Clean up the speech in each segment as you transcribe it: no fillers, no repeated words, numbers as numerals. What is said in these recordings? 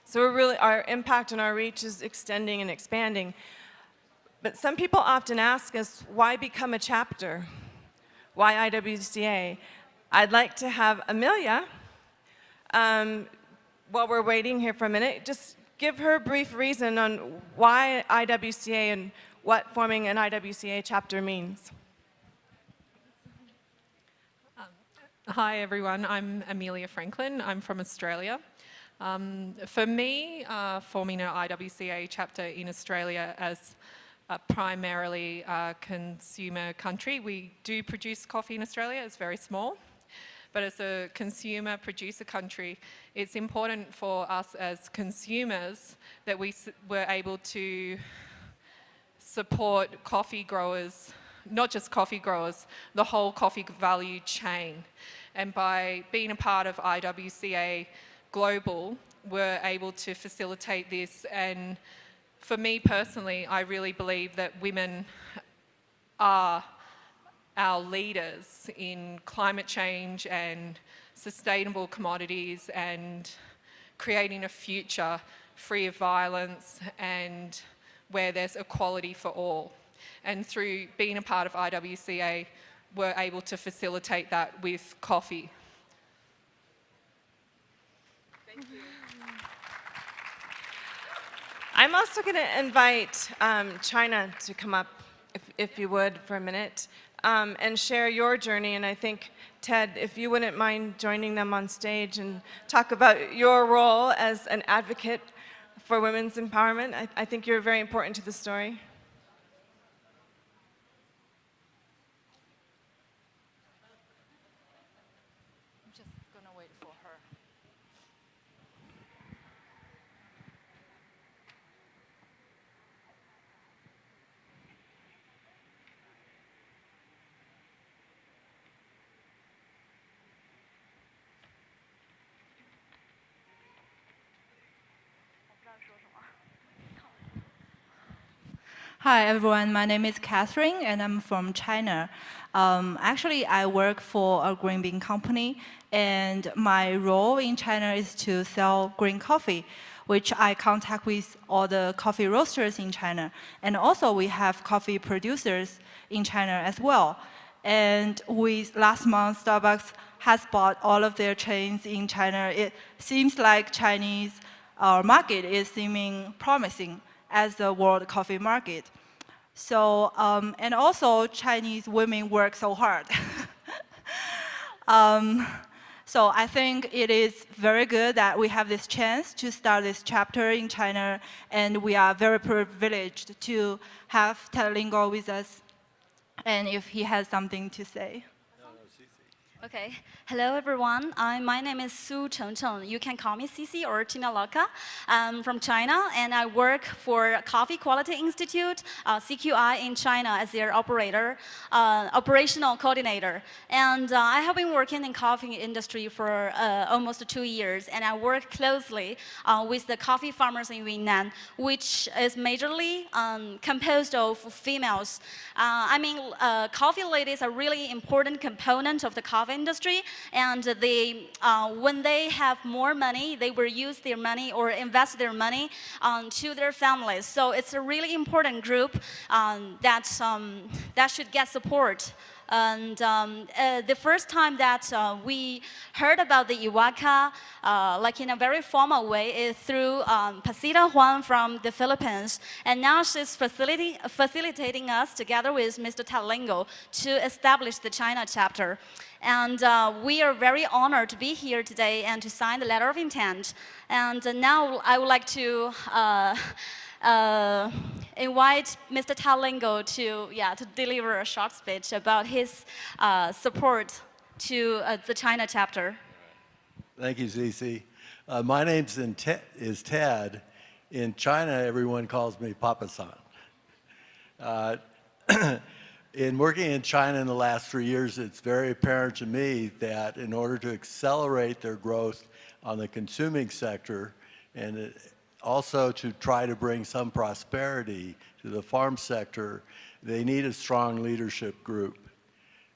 So our impact and our reach is extending and expanding. But some people often ask us, why become a chapter? Why IWCA? I'd like to have Amelia, while we're waiting here for a minute, just give her a brief reason on why IWCA and what forming an IWCA chapter means. Hi everyone, I'm Amelia Franklin. I'm from Australia. For me, forming an IWCA chapter in Australia as primarily a consumer country, we do produce coffee in Australia. It's very small. But as a consumer producer country, it's important for us as consumers that we were able to support coffee growers, not just coffee growers, the whole coffee value chain. And by being a part of IWCA Global, we're able to facilitate this. And for me personally, I really believe that women are our leaders in climate change and sustainable commodities and creating a future free of violence and where there's equality for all. And through being a part of IWCA, we're able to facilitate that with coffee. Thank you. I'm also going to invite China to come up, if you would, for a minute. And share your journey. And I think, Ted, if you wouldn't mind joining them on stage and talk about your role as an advocate for women's empowerment, I think you're very important to the story. I'm just going to wait for her. Hi everyone, my name is Catherine and I'm from China. Actually, I work for a green bean company and my role in China is to sell green coffee, which I contact with all the coffee roasters in China. And also we have coffee producers in China as well. And last month, Starbucks has bought all of their chains in China. It seems like Chinese market is seeming promising as the world coffee market. So, and also Chinese women work so hard. So I think it is very good that we have this chance to start this chapter in China, and we are very privileged to have Ted Lingo with us, and if he has something to say. Okay. Hello, everyone. My name is Su Chengcheng. You can call me Cici or Tina Laka. I'm from China, and I work for Coffee Quality Institute, CQI in China as their operational coordinator. And I have been working in coffee industry for almost 2 years, and I work closely with the coffee farmers in Yunnan, which is majorly composed of females. Coffee ladies are really important component of the coffee industry, and when they have more money, they will use their money or invest their money to their families. So it's a really important group that should get support. And the first time that we heard about the IWCA, like in a very formal way, is through Pasita Huang from the Philippines. And now she's facilitating us together with Mr. Ted Lingo to establish the China chapter. And we are very honored to be here today and to sign the letter of intent. And now I would like to invite Mr. Ted Lingo to deliver a short speech about his support to the China chapter. Thank you, Zizi. My name is Ted. In China, everyone calls me Papa-san. In working in China in the last 3 years, it's very apparent to me that in order to accelerate their growth on the consuming sector and also to try to bring some prosperity to the farm sector, they need a strong leadership group.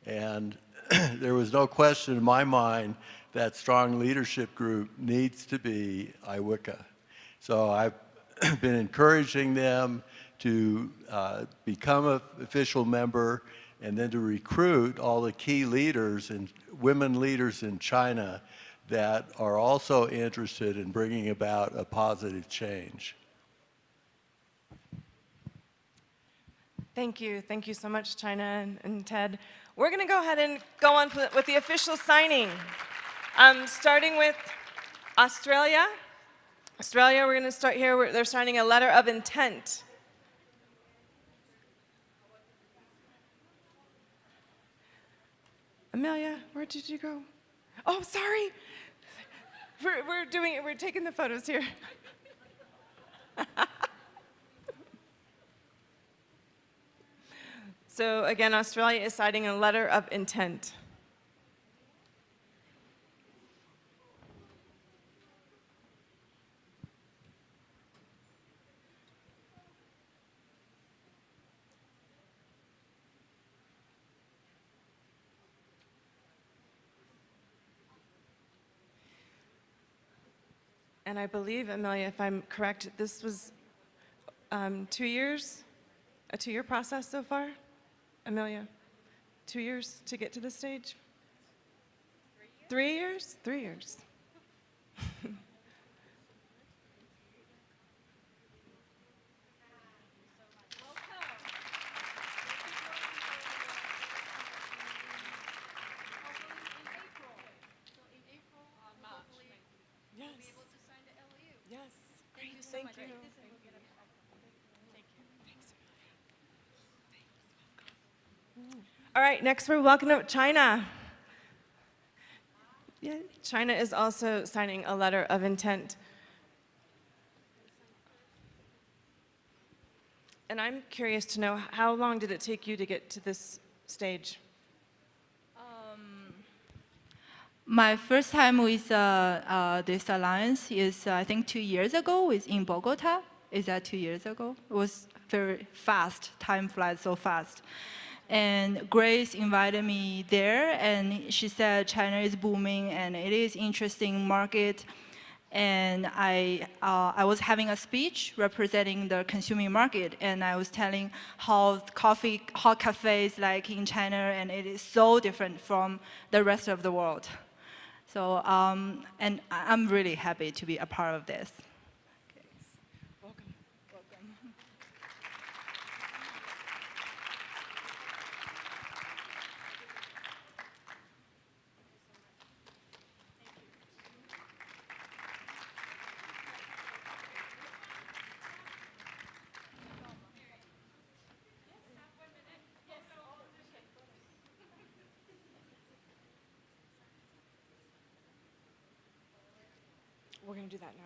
And there was no question in my mind that strong leadership group needs to be IWCA. So I've been encouraging them to become an official member and then to recruit all the key leaders and women leaders in China that are also interested in bringing about a positive change. Thank you. Thank you so much, China and Ted. We're going to go ahead and go on with the official signing. Starting with Australia. Australia, we're going to start here. They're signing a letter of intent. Amelia, where did you go? Oh, sorry. We're taking the photos here. So again, Australia is signing a letter of intent. And I believe, Amelia, if I'm correct, this was 2 years, a 2-year process so far? Amelia, 2 years to get to this stage? 3 years? 3 years. Yes. Great. Thank you. All right, next we're welcoming up China. Yeah, China is also signing a letter of intent. And I'm curious to know, how long did it take you to get to this stage? My first time with this alliance is, I think, 2 years ago. It's in Bogota. Is that 2 years ago? It was very fast. Time flies so fast. And Grace invited me there, and she said China is booming and it is interesting market. And I was having a speech representing the consuming market, and I was telling how hot cafes like in China, and it is so different from the rest of the world. So, and I'm really happy to be a part of this. Welcome. We're going to do that now.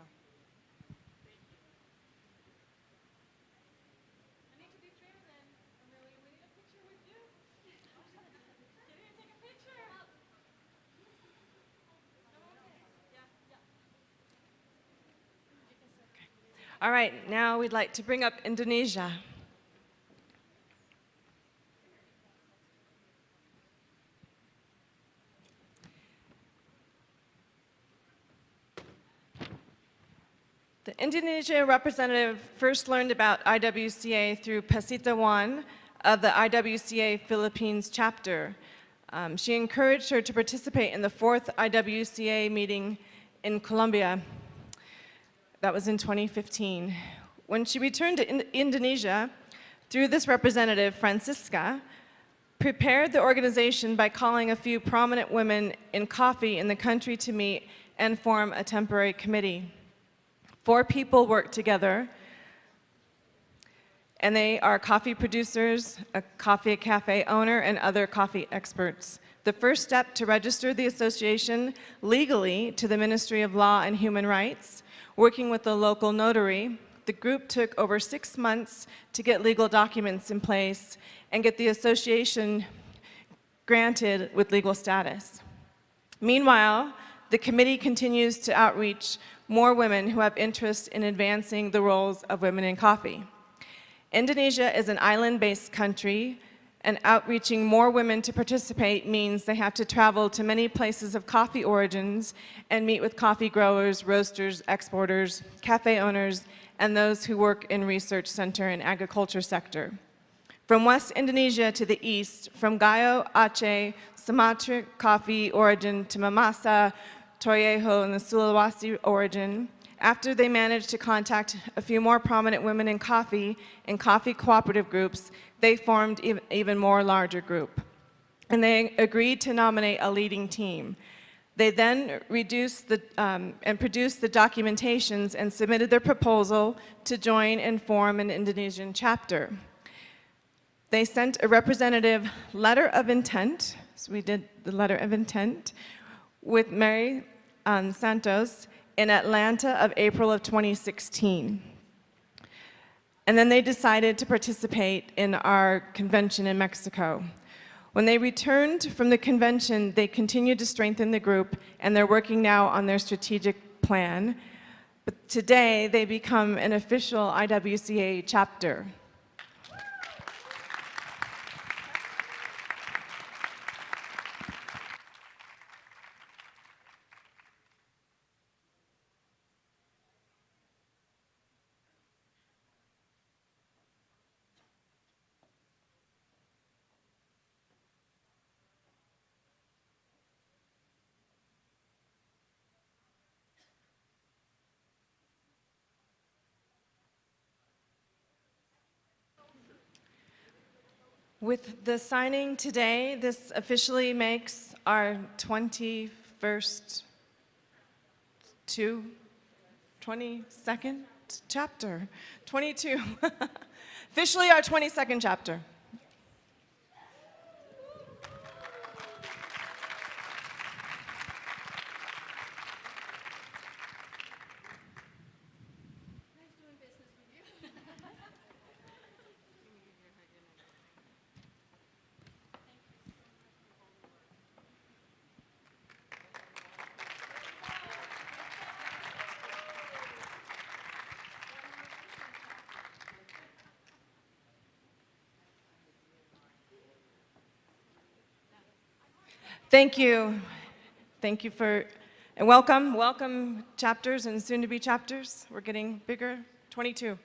All right, now we'd like to bring up Indonesia. The Indonesia representative first learned about IWCA through Pasita Wan of the IWCA Philippines chapter. She encouraged her to participate in the 4th IWCA meeting in Colombia. That was in 2015. When she returned to Indonesia, through this representative, Francisca, prepared the organization by calling a few prominent women in coffee in the country to meet and form a temporary committee. 4 people work together, and they are coffee producers, a coffee cafe owner, and other coffee experts. The first step to register the association legally to the Ministry of Law and Human Rights, working with the local notary, the group took over 6 months to get legal documents in place and get the association granted with legal status. Meanwhile, the committee continues to outreach more women who have interest in advancing the roles of women in coffee. Indonesia is an island-based country, and outreaching more women to participate means they have to travel to many places of coffee origins and meet with coffee growers, roasters, exporters, cafe owners, and those who work in research center and agriculture sector. From West Indonesia to the east, from Gayo, Aceh, Sumatra coffee origin to Mamasa, Toyeho, and the Sulawesi origin, after they managed to contact a few more prominent women in coffee and coffee cooperative groups, they formed even more larger group. And they agreed to nominate a leading team. They then produced the documentations and submitted their proposal to join and form an Indonesian chapter. They sent a representative letter of intent, so we did the letter of intent, with Mary Santos in Atlanta of April of 2016. And then they decided to participate in our convention in Mexico. When they returned from the convention, they continued to strengthen the group, and they're working now on their strategic plan. But today, they become an official IWCA chapter. With the signing today, this officially makes our 22nd chapter. 22. Officially our 22nd chapter. Thank you. Thank you for, and welcome chapters and soon-to-be chapters. We're getting bigger, 22.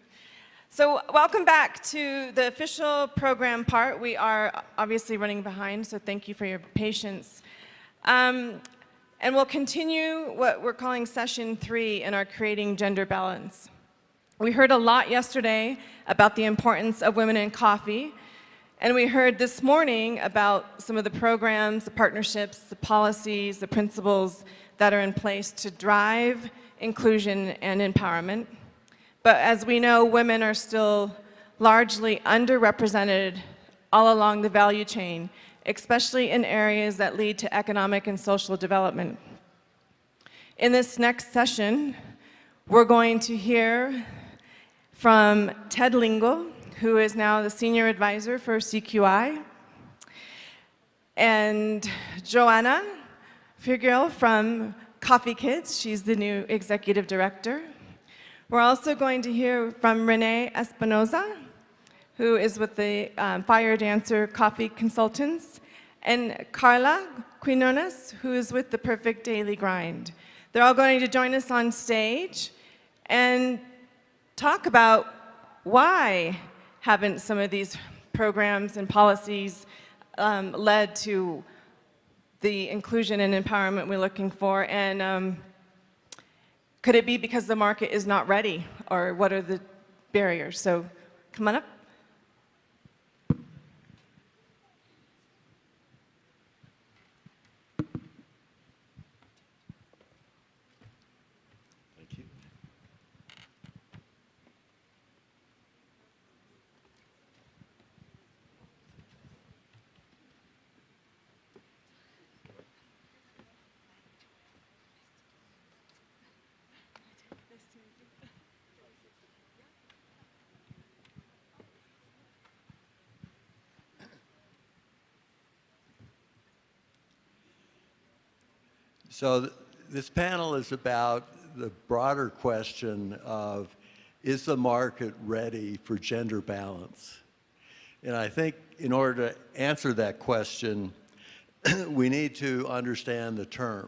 So welcome back to the official program part. We are obviously running behind, so thank you for your patience. And we'll continue what we're calling session 3 in our Creating Gender Balance. We heard a lot yesterday about the importance of women in coffee. And we heard this morning about some of the programs, the partnerships, the policies, the principles that are in place to drive inclusion and empowerment. But as we know, women are still largely underrepresented all along the value chain, especially in areas that lead to economic and social development. In this next session, we're going to hear from Ted Lingle, who is now the Senior Advisor for CQI, and Joanna Figueroa from Coffee Kids. She's the new Executive Director. We're also going to hear from Renee Espinoza, who is with the Fire Dancer Coffee Consultants, and Carla Quinones, who is with the Perfect Daily Grind. They're all going to join us on stage and talk about why haven't some of these programs and policies led to the inclusion and empowerment we're looking for, and could it be because the market is not ready, or what are the barriers? So come on up. Thank you. So this panel is about the broader question of, is the market ready for gender balance? And I think in order to answer that question, we need to understand the term.